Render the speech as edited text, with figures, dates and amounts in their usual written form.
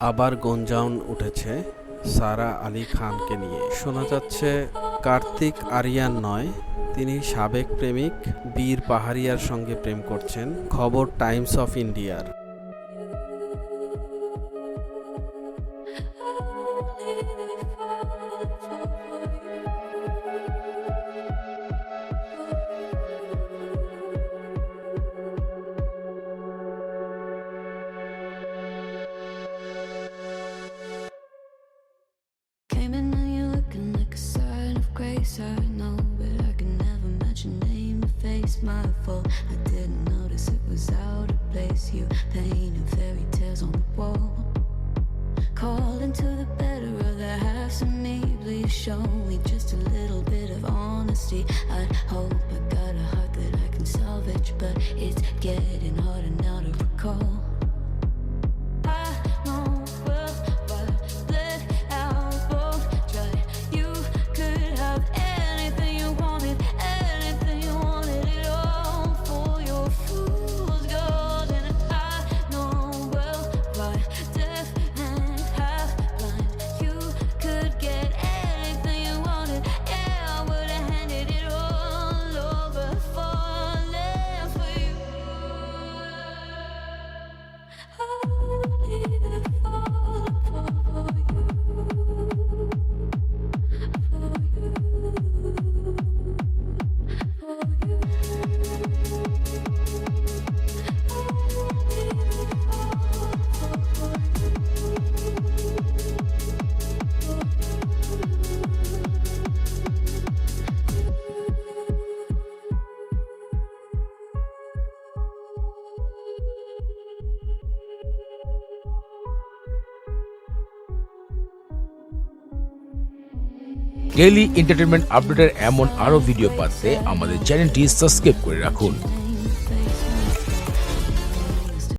আবার গুঞ্জন উঠেছে সারা আলী খানকে নিয়ে। শোনা যাচ্ছে কার্তিক আরিয়ান নয়, তিনি সাবেক প্রেমিক বীর পাহাড়িয়ার সঙ্গে প্রেম করছেন। খবর টাইমস অফ ইন্ডিয়ার। Came in and you're looking like a sign of grace. I know, but I can never match your name or face. My fault, I didn't notice it was out of place. You painted fairy tales on the wall, calling to the better of the halves of me. Please show me just a little bit of honesty. I hope I got a heart that I can salvage, but it's getting harder now to recall. Daily entertainment আপডেটের এমন আরো video পাতে আমাদের চ্যানেলটি subscribe করে রাখুন।